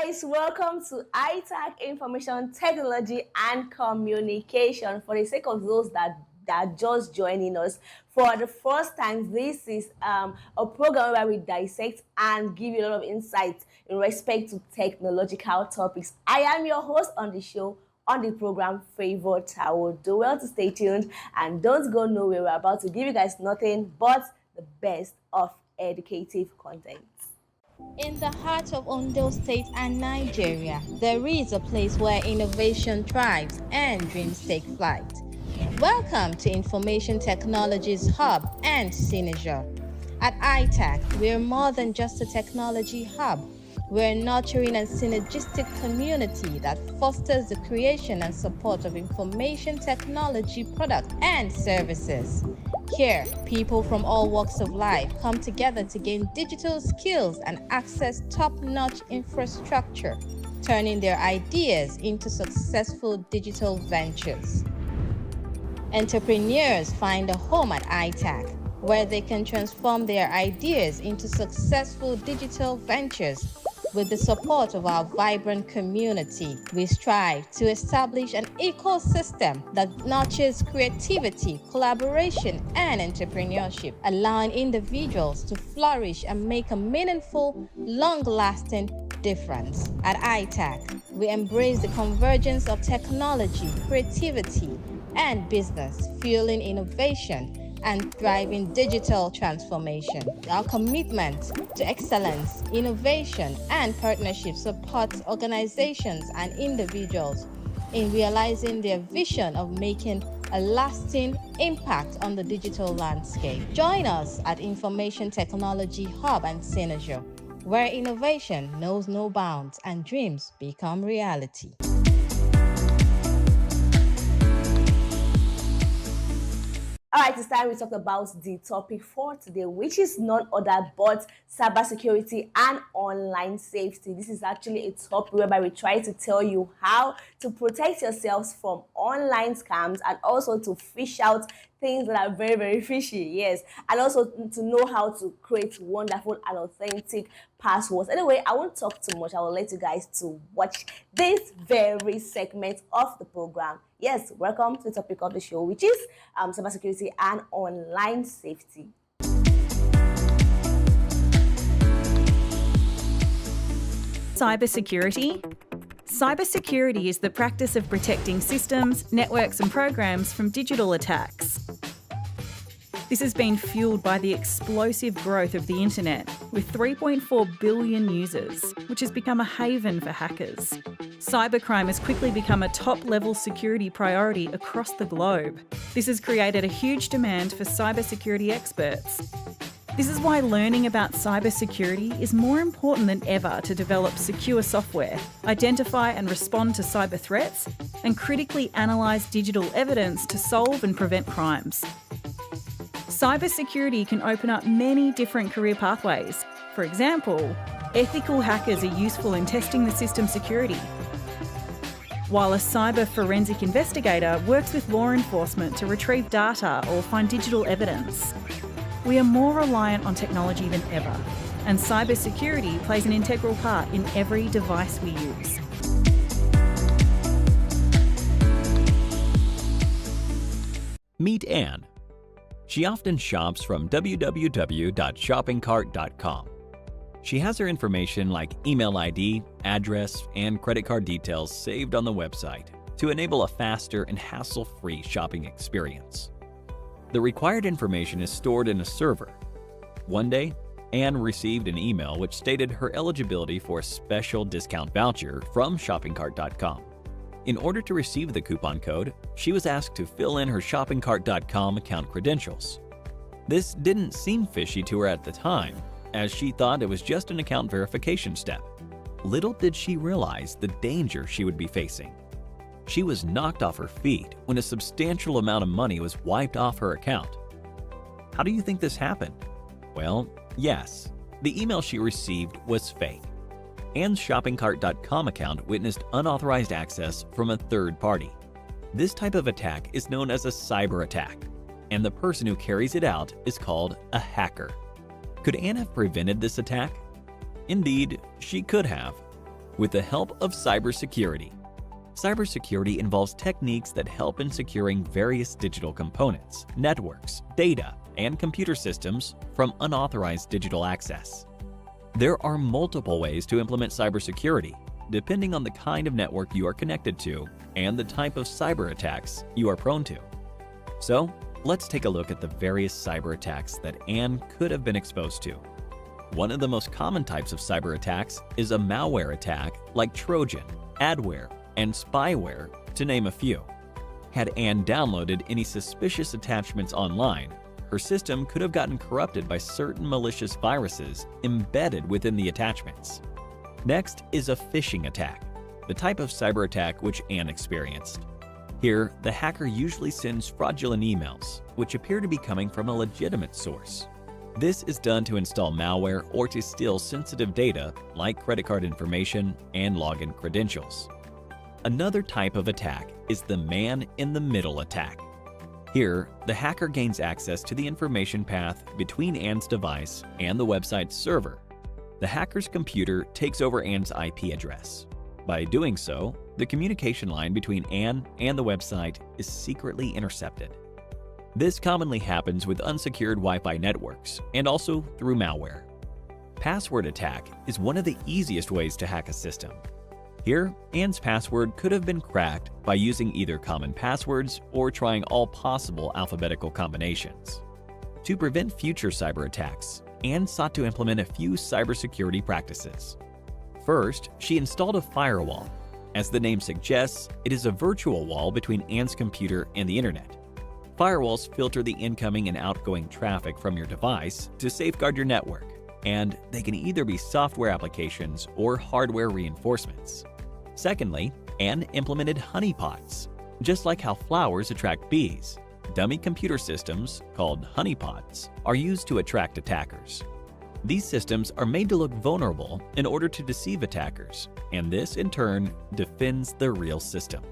guys, welcome to ITAC Information Technology and Communication. For the sake of those that are just joining us for the first time, this is a program where we dissect and give you a lot of insights in respect to technological topics. I am your host on the show, on the program, Favor Tower. Do well to stay tuned and don't go nowhere. We're about to give you guys nothing but the best of educative content. In the heart of Ondo State and Nigeria, there is a place where innovation thrives and dreams take flight. Welcome to Information Technology's hub and signature. At ITAC, we're more than just a technology hub. We're a nurturing and synergistic community that fosters the creation and support of information technology products and services. Here, people from all walks of life come together to gain digital skills and access top-notch infrastructure, turning their ideas into successful digital ventures. Entrepreneurs find a home at ITAC, where they can transform their ideas into successful digital ventures. With the support of our vibrant community, we strive to establish an ecosystem that nurtures creativity, collaboration, and entrepreneurship, allowing individuals to flourish and make a meaningful, long-lasting difference. At ITAC, we embrace the convergence of technology, creativity, and business, fueling innovation and driving digital transformation. Our commitment to excellence, innovation, and partnership supports organizations and individuals in realizing their vision of making a lasting impact on the digital landscape. Join us at Information Technology Hub and Synergy, where innovation knows no bounds and dreams become reality. All right, it's time we talk about the topic for today, which is none other but cybersecurity and online safety. This is actually a topic whereby we try to tell you how to protect yourselves from online scams and also to fish out things that are very, very fishy, yes, and also to know how to create wonderful and authentic passwords. Anyway, I won't talk too much. I will let you guys to watch this very segment of the program. Yes, welcome to the topic of the show, which is cybersecurity and online safety. Cybersecurity. Cybersecurity is the practice of protecting systems, networks and programs from digital attacks. This has been fueled by the explosive growth of the internet, with 3.4 billion users, which has become a haven for hackers. Cybercrime has quickly become a top-level security priority across the globe. This has created a huge demand for cybersecurity experts. This is why learning about cybersecurity is more important than ever to develop secure software, identify and respond to cyber threats, and critically analyse digital evidence to solve and prevent crimes. Cybersecurity can open up many different career pathways. For example, ethical hackers are useful in testing the system's security, while a cyber forensic investigator works with law enforcement to retrieve data or find digital evidence. We are more reliant on technology than ever, and cybersecurity plays an integral part in every device we use. Meet Anne. She often shops from www.shoppingcart.com. She has her information like email ID, address, and credit card details saved on the website to enable a faster and hassle-free shopping experience. The required information is stored in a server. One day, Anne received an email which stated her eligibility for a special discount voucher from shoppingcart.com. In order to receive the coupon code, she was asked to fill in her shoppingcart.com account credentials. This didn't seem fishy to her at the time, as she thought it was just an account verification step. Little did she realize the danger she would be facing. She was knocked off her feet when a substantial amount of money was wiped off her account. How do you think this happened? Well, yes, the email she received was fake. Anne's shoppingcart.com account witnessed unauthorized access from a third party. This type of attack is known as a cyber attack, and the person who carries it out is called a hacker. Could Anne have prevented this attack? Indeed, she could have. with the help of cybersecurity. Cybersecurity involves techniques that help in securing various digital components, networks, data, and computer systems from unauthorized digital access. There are multiple ways to implement cybersecurity, depending on the kind of network you are connected to and the type of cyber attacks you are prone to. So, let's take a look at the various cyber attacks that Anne could have been exposed to. One of the most common types of cyber attacks is a malware attack like Trojan, adware, and spyware, to name a few. Had Anne downloaded any suspicious attachments online, her system could have gotten corrupted by certain malicious viruses embedded within the attachments. Next is a phishing attack, the type of cyber attack which Anne experienced. Here, the hacker usually sends fraudulent emails, which appear to be coming from a legitimate source. This is done to install malware or to steal sensitive data like credit card information and login credentials. Another type of attack is the man-in-the-middle attack. Here, the hacker gains access to the information path between Anne's device and the website's server. The hacker's computer takes over Anne's IP address. By doing so, the communication line between Anne and the website is secretly intercepted. This commonly happens with unsecured Wi-Fi networks and also through malware. Password attack is one of the easiest ways to hack a system. Here, Anne's password could have been cracked by using either common passwords or trying all possible alphabetical combinations. To prevent future cyber attacks, Anne sought to implement a few cybersecurity practices. First, she installed a firewall. As the name suggests, it is a virtual wall between Anne's computer and the internet. Firewalls filter the incoming and outgoing traffic from your device to safeguard your network, and they can either be software applications or hardware reinforcements. Secondly, Anne implemented honeypots. Just like how flowers attract bees, dummy computer systems, called honeypots, are used to attract attackers. These systems are made to look vulnerable in order to deceive attackers, and this, in turn, defends the real system.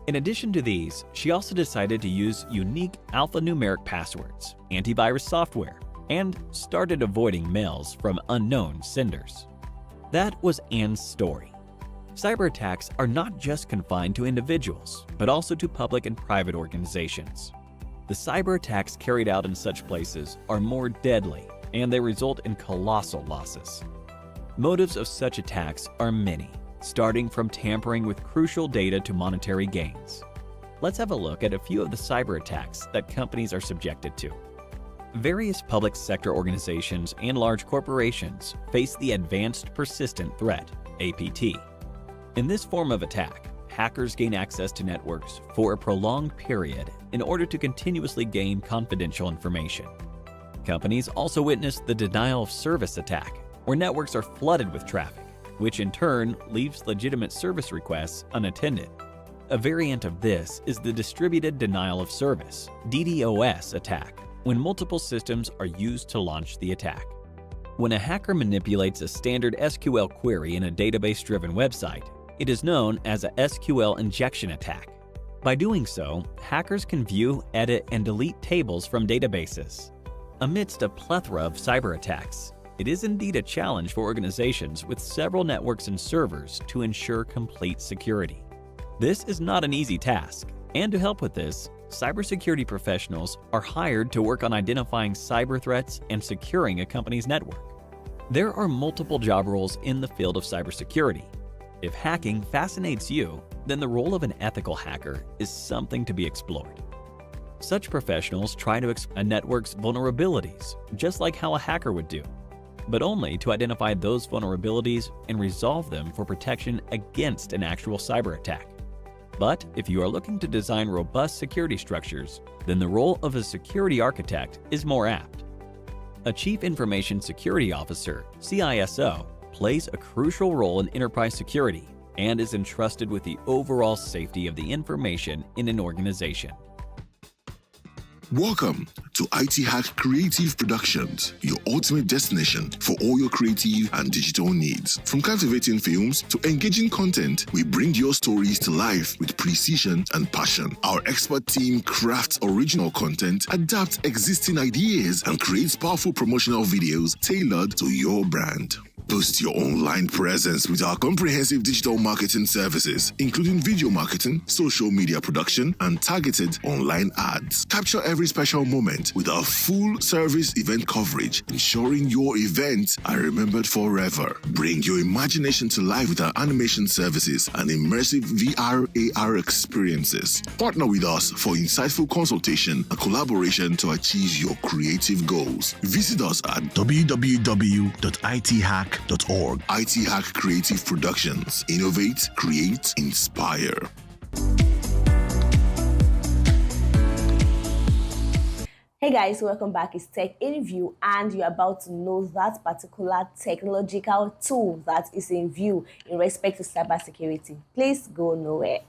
In addition to these, she also decided to use unique alphanumeric passwords, antivirus software, and started avoiding mails from unknown senders. That was Anne's story. Cyber attacks are not just confined to individuals, but also to public and private organizations. The cyber attacks carried out in such places are more deadly, and they result in colossal losses. Motives of such attacks are many, starting from tampering with crucial data to monetary gains. Let's have a look at a few of the cyber attacks that companies are subjected to. Various public sector organizations and large corporations face the Advanced Persistent Threat, APT. In this form of attack, hackers gain access to networks for a prolonged period in order to continuously gain confidential information. Companies also witness the denial of service attack, where networks are flooded with traffic, which in turn leaves legitimate service requests unattended. A variant of this is the distributed denial of service, DDoS attack, when multiple systems are used to launch the attack. When a hacker manipulates a standard SQL query in a database-driven website, it is known as a SQL injection attack. By doing so, hackers can view, edit, and delete tables from databases. Amidst a plethora of cyber attacks, it is indeed a challenge for organizations with several networks and servers to ensure complete security. This is not an easy task, and to help with this, cybersecurity professionals are hired to work on identifying cyber threats and securing a company's network. There are multiple job roles in the field of cybersecurity. If hacking fascinates you, then the role of an ethical hacker is something to be explored. Such professionals try to exploit a network's vulnerabilities, just like how a hacker would do, but only to identify those vulnerabilities and resolve them for protection against an actual cyber attack. But if you are looking to design robust security structures, then the role of a security architect is more apt. A Chief Information Security Officer, CISO, plays a crucial role in enterprise security and is entrusted with the overall safety of the information in an organization. Welcome to to ITHAC Creative Productions, your ultimate destination for all your creative and digital needs. From captivating films to engaging content, we bring your stories to life with precision and passion. Our expert team crafts original content, adapts existing ideas, and creates powerful promotional videos tailored to your brand. Boost your online presence with our comprehensive digital marketing services, including video marketing, social media production, and targeted online ads. Capture every special moment with our full-service event coverage, ensuring your events are remembered forever. Bring your imagination to life with our animation services and immersive VR/AR experiences. Partner with us for insightful consultation and collaboration to achieve your creative goals. Visit us at www.ithac.org. ITHAC Creative Productions. Innovate, create, inspire. Hey guys, welcome back. It's Tech in View, and you're about to know that particular technological tool that is in view in respect to cybersecurity. Please go nowhere.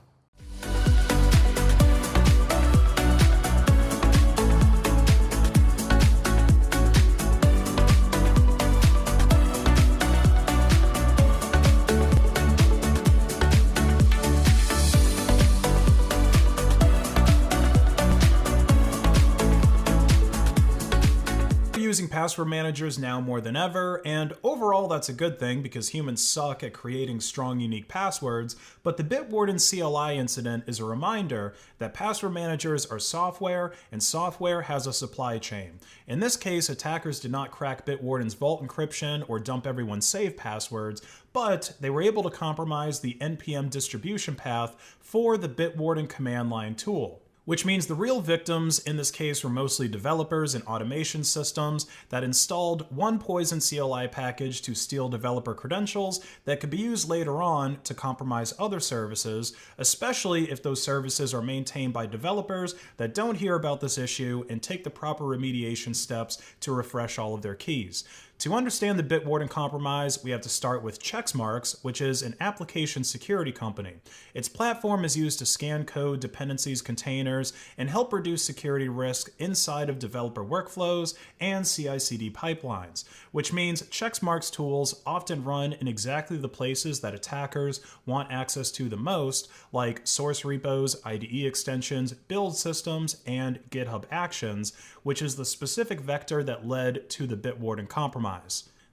Using password managers now more than ever, and overall that's a good thing because humans suck at creating strong, unique passwords, but the Bitwarden CLI incident is a reminder that password managers are software, and software has a supply chain. In this case, attackers did not crack Bitwarden's vault encryption or dump everyone's saved passwords, but they were able to compromise the NPM distribution path for the Bitwarden command line tool. Which means the real victims in this case were mostly developers and automation systems that installed one poison CLI package to steal developer credentials that could be used later on to compromise other services, especially if those services are maintained by developers that don't hear about this issue and take the proper remediation steps to refresh all of their keys. To understand the Bitwarden compromise, we have to start with Checksmarks, which is an application security company. Its platform is used to scan code, dependencies, containers, and help reduce security risk inside of developer workflows and CI/CD pipelines, which means Checksmarks tools often run in exactly the places that attackers want access to the most, like source repos, IDE extensions, build systems, and GitHub Actions, which is the specific vector that led to the Bitwarden compromise.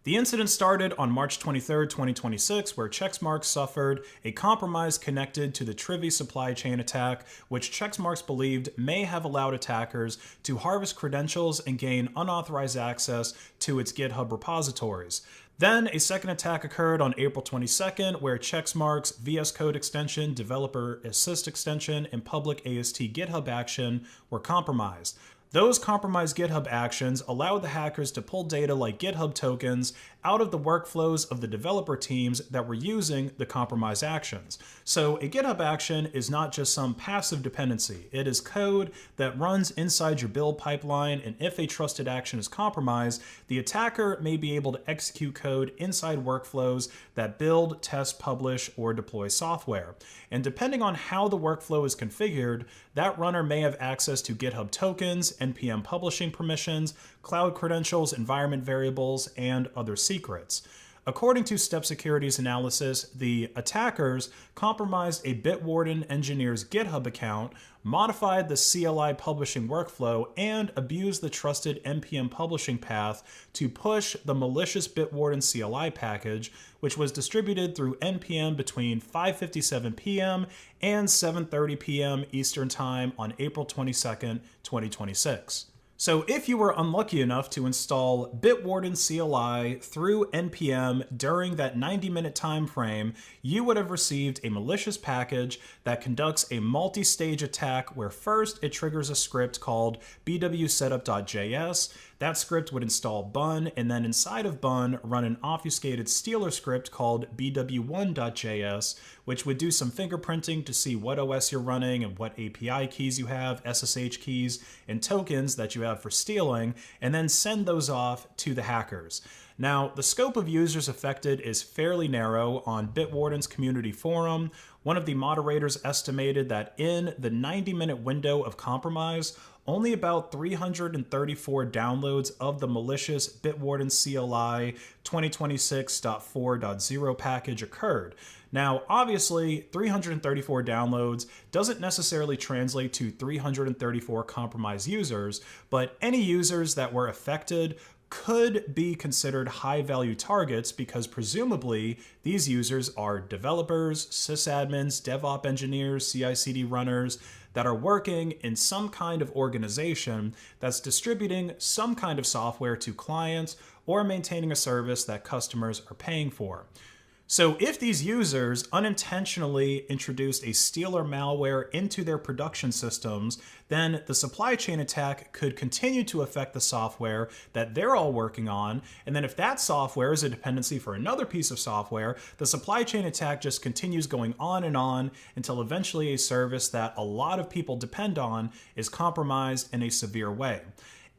The incident started on March 23, 2026, where Checksmarks suffered a compromise connected to the Trivy supply chain attack, which Checksmarks believed may have allowed attackers to harvest credentials and gain unauthorized access to its GitHub repositories. Then a second attack occurred on April 22nd, where Checksmarks, VS Code extension, Developer Assist extension, and public AST GitHub action were compromised. Those compromised GitHub actions allowed the hackers to pull data like GitHub tokens out of the workflows of the developer teams that were using the compromised actions. So a GitHub action is not just some passive dependency. It is code that runs inside your build pipeline, and if a trusted action is compromised, the attacker may be able to execute code inside workflows that build, test, publish, or deploy software. And depending on how the workflow is configured, that runner may have access to GitHub tokens, NPM publishing permissions, cloud credentials, environment variables, and other secrets. According to Step Security's analysis, the attackers compromised a Bitwarden engineer's GitHub account, modified the CLI publishing workflow, and abused the trusted NPM publishing path to push the malicious Bitwarden CLI package, which was distributed through NPM between 5:57 p.m. and 7:30 p.m. Eastern Time on April 22nd, 2026. So if you were unlucky enough to install Bitwarden CLI through NPM during that 90-minute time frame, you would have received a malicious package that conducts a multi-stage attack where first it triggers a script called bwsetup.js. That script would install bun, and then inside of bun run an obfuscated stealer script called bw1.js, which would do some fingerprinting to see what OS you're running and what API keys you have, SSH keys, and tokens that you have for stealing, and then send those off to the hackers. Now, the scope of users affected is fairly narrow. On Bitwarden's community forum, one of the moderators estimated that in the 90-minute window of compromise, only about 334 downloads of the malicious Bitwarden CLI 2026.4.0 package occurred. Now, obviously, 334 downloads doesn't necessarily translate to 334 compromised users, but any users that were affected could be considered high-value targets because presumably these users are developers, sysadmins, DevOps engineers, CI/CD runners that are working in some kind of organization that's distributing some kind of software to clients or maintaining a service that customers are paying for. So if these users unintentionally introduced a stealer malware into their production systems, then the supply chain attack could continue to affect the software that they're all working on. And then if that software is a dependency for another piece of software, the supply chain attack just continues going on until eventually a service that a lot of people depend on is compromised in a severe way.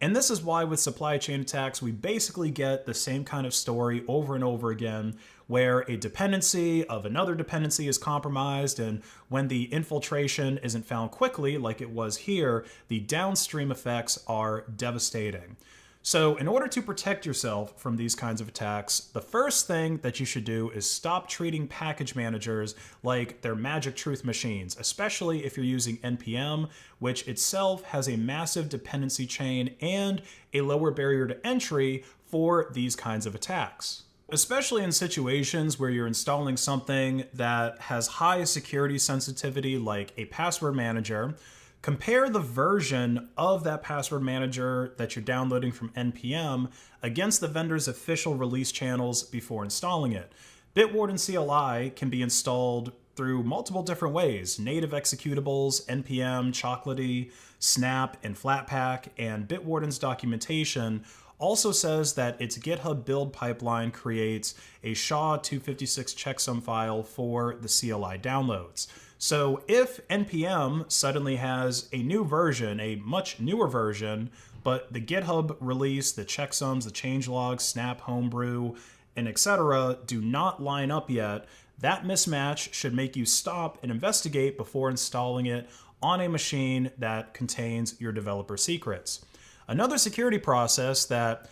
And this is why with supply chain attacks, we basically get the same kind of story over and over again, where a dependency of another dependency is compromised, and when the infiltration isn't found quickly, like it was here, the downstream effects are devastating. So in order to protect yourself from these kinds of attacks, the first thing that you should do is stop treating package managers like they're magic truth machines, especially if you're using NPM, which itself has a massive dependency chain and a lower barrier to entry for these kinds of attacks. Especially in situations where you're installing something that has high security sensitivity like a password manager, compare the version of that password manager that you're downloading from NPM against the vendor's official release channels before installing it. Bitwarden CLI can be installed through multiple different ways: native executables, NPM, Chocolatey, Snap, and Flatpak, and Bitwarden's documentation also says that its GitHub build pipeline creates a SHA-256 checksum file for the CLI downloads. So if NPM suddenly has a new version, a much newer version, but the GitHub release, the checksums, the changelogs, Snap, Homebrew, and etc. do not line up yet, that mismatch should make you stop and investigate before installing it on a machine that contains your developer secrets. Another security process that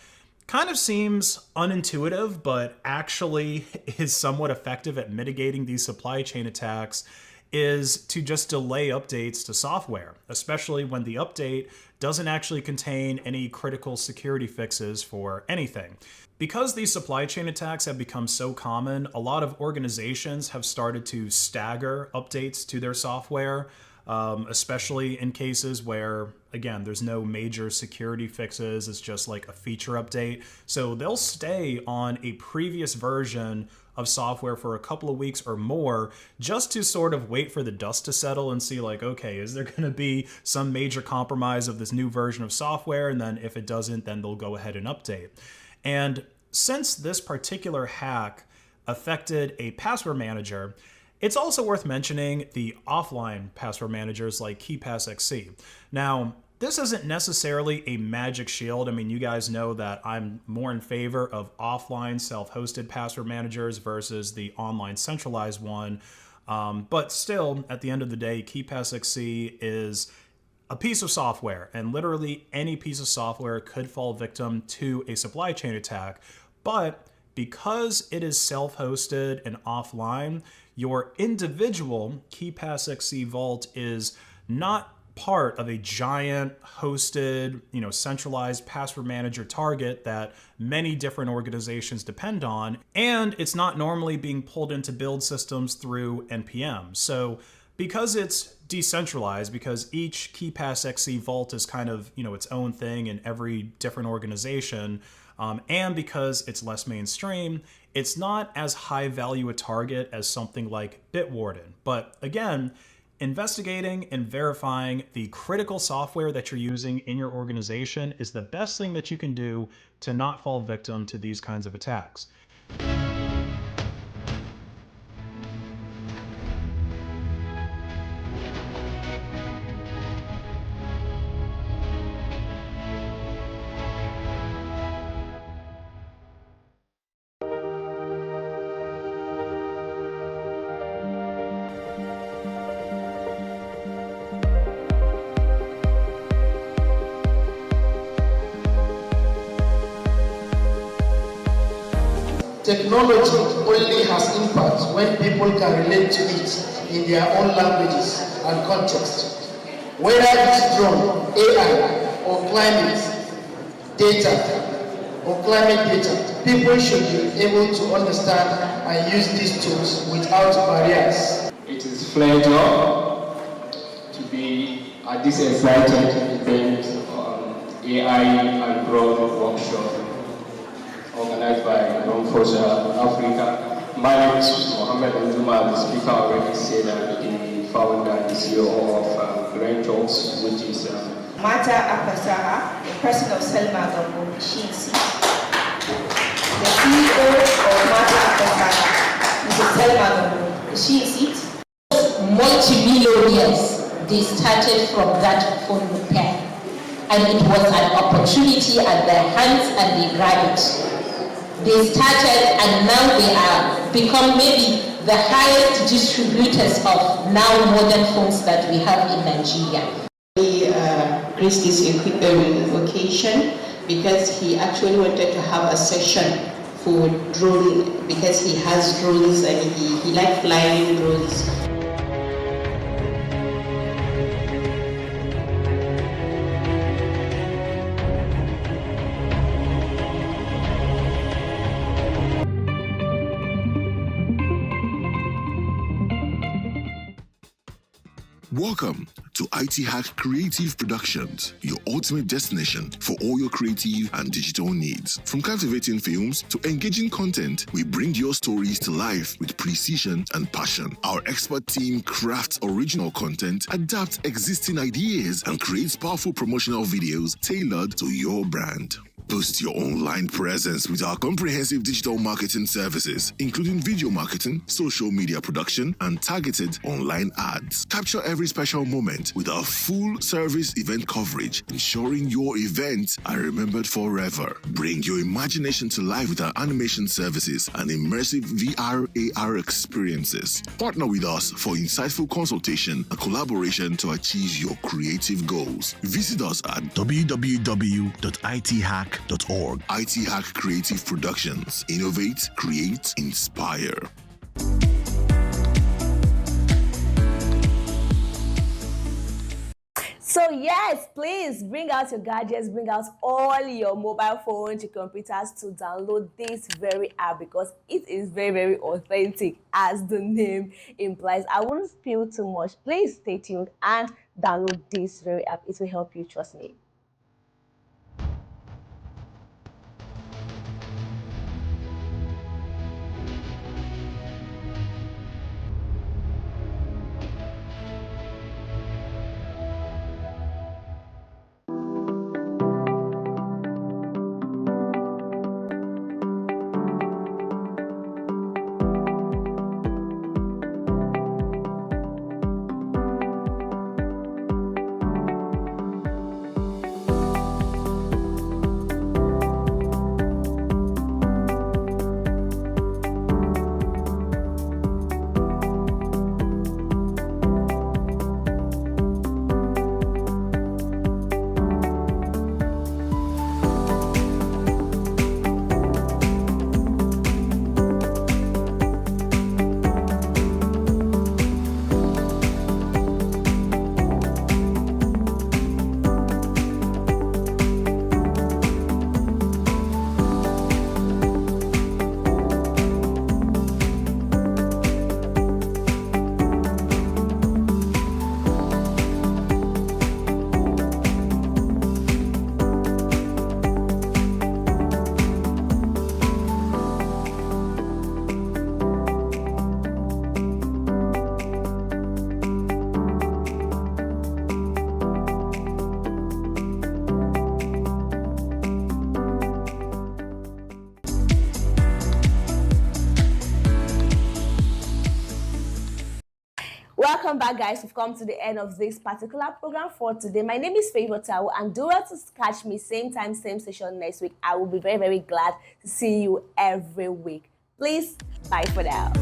kind of seems unintuitive, but actually is somewhat effective at mitigating these supply chain attacks, is to just delay updates to software, especially when the update doesn't actually contain any critical security fixes for anything. Because these supply chain attacks have become so common, a lot of organizations have started to stagger updates to their software, especially in cases where, again, there's no major security fixes, it's just like a feature update. So they'll stay on a previous version of software for a couple of weeks or more just to sort of wait for the dust to settle and see like, okay, is there going to be some major compromise of this new version of software? And then if it doesn't, then they'll go ahead and update. And since this particular hack affected a password manager, it's also worth mentioning the offline password managers like KeePassXC. Now, this isn't necessarily a magic shield. I mean, you guys know that I'm more in favor of offline self-hosted password managers versus the online centralized one. But still, at the end of the day, KeePassXC is a piece of software, and literally any piece of software could fall victim to a supply chain attack. But because it is self-hosted and offline, your individual KeePassXC vault is not part of a giant hosted, centralized password manager target that many different organizations depend on, and it's not normally being pulled into build systems through NPM. So because it's decentralized, because each KeePassXC vault is kind of, its own thing in every different organization, and because it's less mainstream, it's not as high value a target as something like Bitwarden. But again, investigating and verifying the critical software that you're using in your organization is the best thing that you can do to not fall victim to these kinds of attacks. Technology only has impact when people can relate to it in their own languages and context. Whether it's drone, AI, or climate data, people should be able to understand and use these tools without barriers. It is a pleasure to be at this exciting event on AI and drone workshop organized by Drone Force Africa. My name is Mohammed Nzuma. The speaker already said that the founder and CEO of Grand Talks, which is Mata Apasaha, the president of Selma Gambo, Shinsi. The CEO of Mata Apasaha, Mr. Selma Gambo, Shinsi. Multi-millionaires, they started from that phone repair. And it was an opportunity at their hands and they grabbed it. They started and now they are become maybe the highest distributors of now modern phones that we have in Nigeria. He graced this occasion because he actually wanted to have a session for drone, because he has drones and he likes flying drones. Welcome to ITHAC Creative Productions, your ultimate destination for all your creative and digital needs. From captivating films to engaging content, we bring your stories to life with precision and passion. Our expert team crafts original content, adapts existing ideas, and creates powerful promotional videos tailored to your brand. Boost your online presence with our comprehensive digital marketing services, including video marketing, social media production, and targeted online ads. Capture every special moment with our full-service event coverage, ensuring your events are remembered forever. Bring your imagination to life with our animation services and immersive VR/AR experiences. Partner with us for insightful consultation and collaboration to achieve your creative goals. Visit us at www.ithac.org. ITHAC Creative Productions. Innovate, create, inspire. So yes, please bring out your gadgets, bring out all your mobile phones, your computers to download this very app because it is very, very authentic as the name implies. I won't spill too much. Please stay tuned and download this very app. It will help you, trust me. Welcome back, guys. We've come to the end of this particular program for today. My name is Favor Tao, and do well to catch me same time, same session next week. I will be very, very glad to see you every week. Please, bye for now.